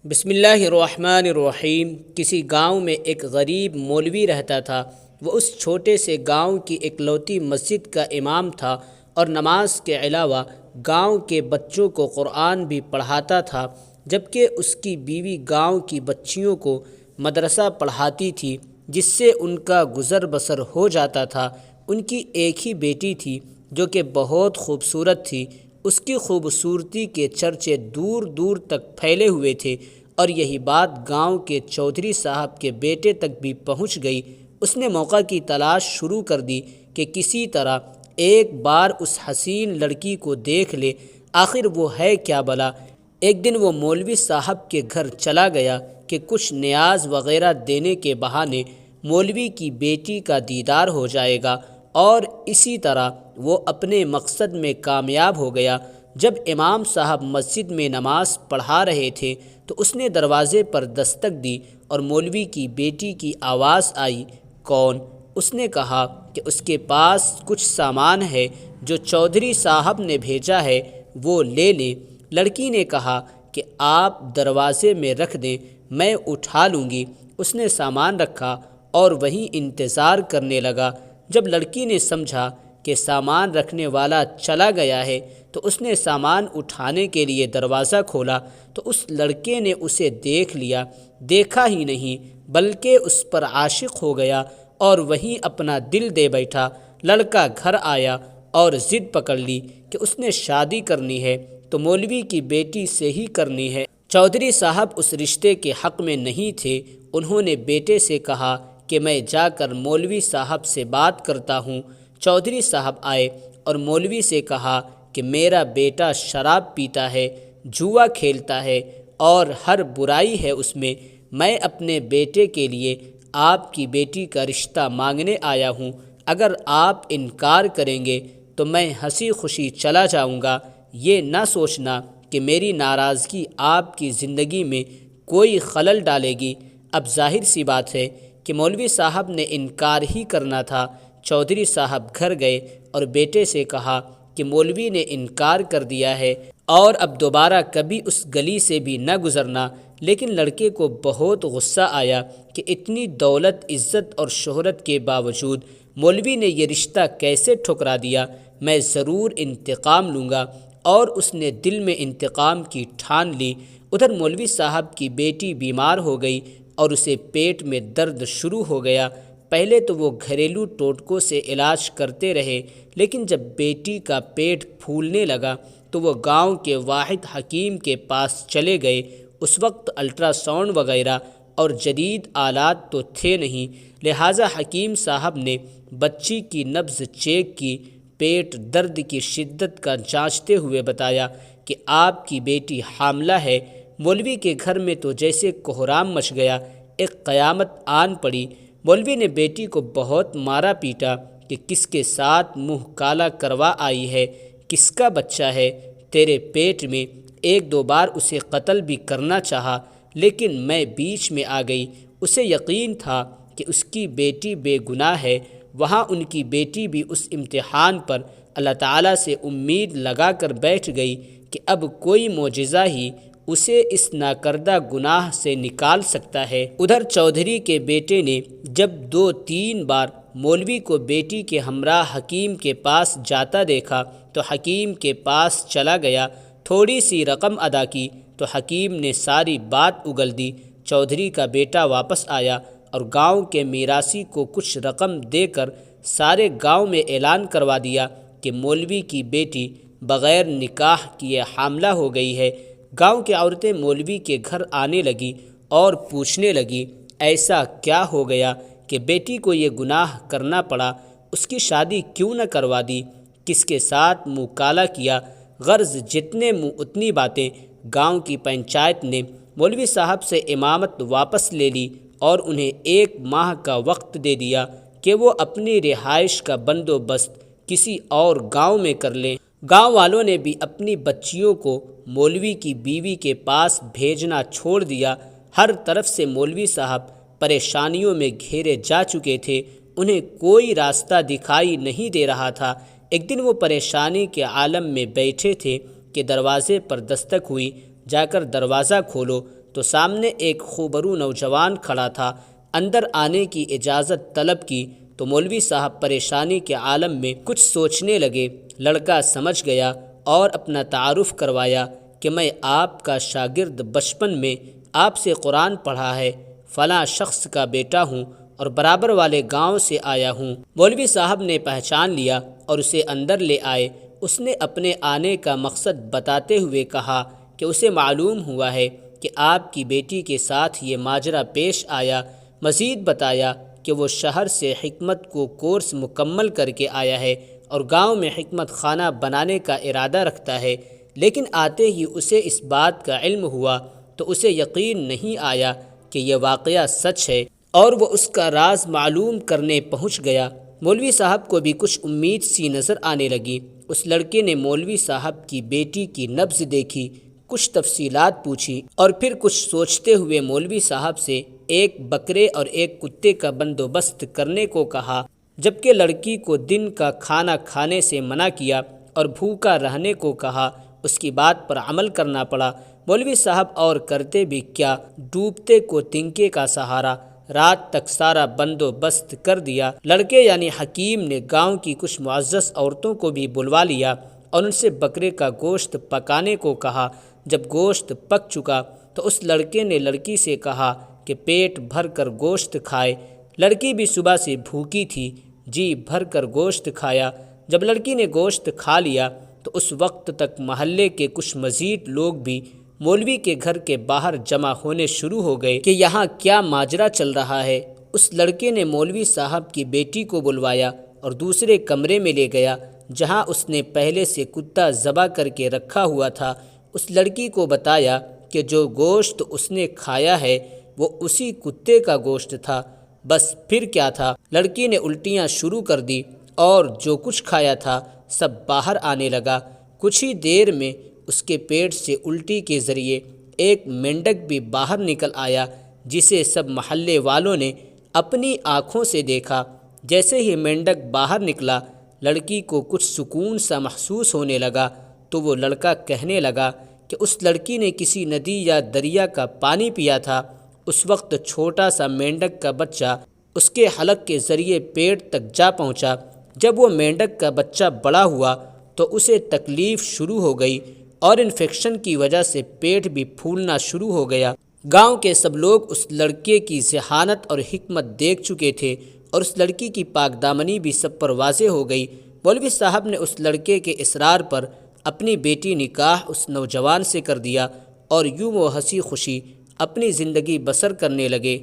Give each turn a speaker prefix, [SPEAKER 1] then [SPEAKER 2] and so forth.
[SPEAKER 1] بسم اللہ الرحمن الرحیم۔ کسی گاؤں میں ایک غریب مولوی رہتا تھا۔ وہ اس چھوٹے سے گاؤں کی اکلوتی مسجد کا امام تھا اور نماز کے علاوہ گاؤں کے بچوں کو قرآن بھی پڑھاتا تھا، جبکہ اس کی بیوی گاؤں کی بچیوں کو مدرسہ پڑھاتی تھی، جس سے ان کا گزر بسر ہو جاتا تھا۔ ان کی ایک ہی بیٹی تھی جو کہ بہت خوبصورت تھی۔ اس کی خوبصورتی کے چرچے دور دور تک پھیلے ہوئے تھے اور یہی بات گاؤں کے چودھری صاحب کے بیٹے تک بھی پہنچ گئی۔ اس نے موقع کی تلاش شروع کر دی کہ کسی طرح ایک بار اس حسین لڑکی کو دیکھ لے، آخر وہ ہے کیا بلا۔ ایک دن وہ مولوی صاحب کے گھر چلا گیا کہ کچھ نیاز وغیرہ دینے کے بہانے مولوی کی بیٹی کا دیدار ہو جائے گا، اور اسی طرح وہ اپنے مقصد میں کامیاب ہو گیا۔ جب امام صاحب مسجد میں نماز پڑھا رہے تھے تو اس نے دروازے پر دستک دی اور مولوی کی بیٹی کی آواز آئی، کون؟ اس نے کہا کہ اس کے پاس کچھ سامان ہے جو چودھری صاحب نے بھیجا ہے، وہ لے لیں۔ لڑکی نے کہا کہ آپ دروازے میں رکھ دیں، میں اٹھا لوں گی۔ اس نے سامان رکھا اور وہیں انتظار کرنے لگا۔ جب لڑکی نے سمجھا کہ سامان رکھنے والا چلا گیا ہے تو اس نے سامان اٹھانے کے لیے دروازہ کھولا تو اس لڑکے نے اسے دیکھ لیا۔ دیکھا ہی نہیں بلکہ اس پر عاشق ہو گیا اور وہیں اپنا دل دے بیٹھا۔ لڑکا گھر آیا اور ضد پکڑ لی کہ اس نے شادی کرنی ہے تو مولوی کی بیٹی سے ہی کرنی ہے۔ چودھری صاحب اس رشتے کے حق میں نہیں تھے۔ انہوں نے بیٹے سے کہا کہ میں جا کر مولوی صاحب سے بات کرتا ہوں۔ چودھری صاحب آئے اور مولوی سے کہا کہ میرا بیٹا شراب پیتا ہے، جوا کھیلتا ہے اور ہر برائی ہے اس میں اپنے بیٹے کے لیے آپ کی بیٹی کا رشتہ مانگنے آیا ہوں۔ اگر آپ انکار کریں گے تو میں ہنسی خوشی چلا جاؤں گا۔ یہ نہ سوچنا کہ میری ناراضگی آپ کی زندگی میں کوئی خلل ڈالے گی۔ اب ظاہر سی بات ہے کہ مولوی صاحب نے انکار ہی کرنا تھا۔ چودھری صاحب گھر گئے اور بیٹے سے کہا کہ مولوی نے انکار کر دیا ہے اور اب دوبارہ کبھی اس گلی سے بھی نہ گزرنا۔ لیکن لڑکے کو بہت غصہ آیا کہ اتنی دولت، عزت اور شہرت کے باوجود مولوی نے یہ رشتہ کیسے ٹھکرا دیا۔ میں ضرور انتقام لوں گا، اور اس نے دل میں انتقام کی ٹھان لی۔ ادھر مولوی صاحب کی بیٹی بیمار ہو گئی اور اسے پیٹ میں درد شروع ہو گیا۔ پہلے تو وہ گھریلو ٹوٹکوں سے علاج کرتے رہے، لیکن جب بیٹی کا پیٹ پھولنے لگا تو وہ گاؤں کے واحد حکیم کے پاس چلے گئے۔ اس وقت الٹرا ساؤنڈ وغیرہ اور جدید آلات تو تھے نہیں، لہٰذا حکیم صاحب نے بچی کی نبض چیک کی۔ پیٹ درد کی شدت کا جانچتے ہوئے بتایا کہ آپ کی بیٹی حاملہ ہے۔ مولوی کے گھر میں تو جیسے کوہرام مچ گیا، ایک قیامت آن پڑی۔ مولوی نے بیٹی کو بہت مارا پیٹا کہ کس کے ساتھ منہ کالا کروا آئی ہے، کس کا بچہ ہے تیرے پیٹ میں۔ ایک دو بار اسے قتل بھی کرنا چاہا، لیکن میں بیچ میں آ گئی۔ اسے یقین تھا کہ اس کی بیٹی بے گناہ ہے۔ وہاں ان کی بیٹی بھی اس امتحان پر اللہ تعالیٰ سے امید لگا کر بیٹھ گئی کہ اب کوئی معجزہ ہی اسے اس ناکردہ گناہ سے نکال سکتا ہے۔ ادھر چودھری کے بیٹے نے جب 2-3 بار مولوی کو بیٹی کے ہمراہ حکیم کے پاس جاتا دیکھا تو حکیم کے پاس چلا گیا۔ تھوڑی سی رقم ادا کی تو حکیم نے ساری بات اگل دی۔ چودھری کا بیٹا واپس آیا اور گاؤں کے میراثی کو کچھ رقم دے کر سارے گاؤں میں اعلان کروا دیا کہ مولوی کی بیٹی بغیر نکاح کیے حاملہ ہو گئی ہے۔ گاؤں کی عورتیں مولوی کے گھر آنے لگیں اور پوچھنے لگیں ایسا کیا ہو گیا کہ بیٹی کو یہ گناہ کرنا پڑا، اس کی شادی کیوں نہ کروا دی، کس کے ساتھ منہ کالا کیا۔ غرض جتنے منہ اتنی باتیں۔ گاؤں کی پنچایت نے مولوی صاحب سے امامت واپس لے لی اور انہیں 1 ماہ کا وقت دے دیا کہ وہ اپنی رہائش کا بندوبست کسی اور گاؤں میں کر لیں۔ گاؤں والوں نے بھی اپنی بچیوں کو مولوی کی بیوی کے پاس بھیجنا چھوڑ دیا۔ ہر طرف سے مولوی صاحب پریشانیوں میں گھیرے جا چکے تھے، انہیں کوئی راستہ دکھائی نہیں دے رہا تھا۔ ایک دن وہ پریشانی کے عالم میں بیٹھے تھے کہ دروازے پر دستک ہوئی۔ جا کر دروازہ کھولو تو سامنے ایک خوبرو نوجوان کھڑا تھا۔ اندر آنے کی اجازت طلب کی تو مولوی صاحب پریشانی کے عالم میں کچھ سوچنے لگے۔ لڑکا سمجھ گیا اور اپنا تعارف کروایا کہ میں آپ کا شاگرد، بچپن میں آپ سے قرآن پڑھا ہے، فلاں شخص کا بیٹا ہوں اور برابر والے گاؤں سے آیا ہوں۔ مولوی صاحب نے پہچان لیا اور اسے اندر لے آئے۔ اس نے اپنے آنے کا مقصد بتاتے ہوئے کہا کہ اسے معلوم ہوا ہے کہ آپ کی بیٹی کے ساتھ یہ ماجرا پیش آیا۔ مزید بتایا کہ وہ شہر سے حکمت کو کورس مکمل کر کے آیا ہے اور گاؤں میں حکمت خانہ بنانے کا ارادہ رکھتا ہے، لیکن آتے ہی اسے اس بات کا علم ہوا تو اسے یقین نہیں آیا کہ یہ واقعہ سچ ہے اور وہ اس کا راز معلوم کرنے پہنچ گیا۔ مولوی صاحب کو بھی کچھ امید سی نظر آنے لگی۔ اس لڑکے نے مولوی صاحب کی بیٹی کی نبض دیکھی، کچھ تفصیلات پوچھی اور پھر کچھ سوچتے ہوئے مولوی صاحب سے ایک بکرے اور ایک کتے کا بندوبست کرنے کو کہا، جبکہ لڑکی کو دن کا کھانا کھانے سے منع کیا اور بھوکا رہنے کو کہا۔ اس کی بات پر عمل کرنا پڑا۔ مولوی صاحب اور کرتے بھی کیا، ڈوبتے کو تنکے کا سہارا، رات تک سارا بندوبست کر دیا۔ لڑکے یعنی حکیم نے گاؤں کی کچھ معزز عورتوں کو بھی بلوا لیا اور ان سے بکرے کا گوشت پکانے کو کہا۔ جب گوشت پک چکا تو اس لڑکے نے لڑکی سے کہا کہ پیٹ بھر کر گوشت کھائے۔ لڑکی بھی صبح سے بھوکی تھی، جی بھر کر گوشت کھایا۔ جب لڑکی نے گوشت کھا لیا تو اس وقت تک محلے کے کچھ مزید لوگ بھی مولوی کے گھر کے باہر جمع ہونے شروع ہو گئے کہ یہاں کیا ماجرا چل رہا ہے۔ اس لڑکے نے مولوی صاحب کی بیٹی کو بلوایا اور دوسرے کمرے میں لے گیا جہاں اس نے پہلے سے کتا ذبح کر کے رکھا ہوا تھا۔ اس لڑکی کو بتایا کہ جو گوشت اس نے کھایا ہے وہ اسی کتے کا گوشت تھا۔ بس پھر کیا تھا، لڑکی نے الٹیاں شروع کر دی اور جو کچھ کھایا تھا سب باہر آنے لگا۔ کچھ ہی دیر میں اس کے پیٹ سے الٹی کے ذریعے ایک مینڈک بھی باہر نکل آیا، جسے سب محلے والوں نے اپنی آنکھوں سے دیکھا۔ جیسے ہی مینڈک باہر نکلا، لڑکی کو کچھ سکون سا محسوس ہونے لگا تو وہ لڑکا کہنے لگا کہ اس لڑکی نے کسی ندی یا دریا کا پانی پیا تھا۔ اس وقت چھوٹا سا مینڈک کا بچہ اس کے حلق کے ذریعے پیٹ تک جا پہنچا۔ جب وہ مینڈک کا بچہ بڑا ہوا تو اسے تکلیف شروع ہو گئی اور انفیکشن کی وجہ سے پیٹ بھی پھولنا شروع ہو گیا۔ گاؤں کے سب لوگ اس لڑکے کی ذہانت اور حکمت دیکھ چکے تھے اور اس لڑکی کی پاک دامنی بھی سب پر واضح ہو گئی۔ مولوی صاحب نے اس لڑکے کے اصرار پر اپنی بیٹی نکاح اس نوجوان سے کر دیا اور یوں وہ ہنسی خوشی اپنی زندگی بسر کرنے لگے۔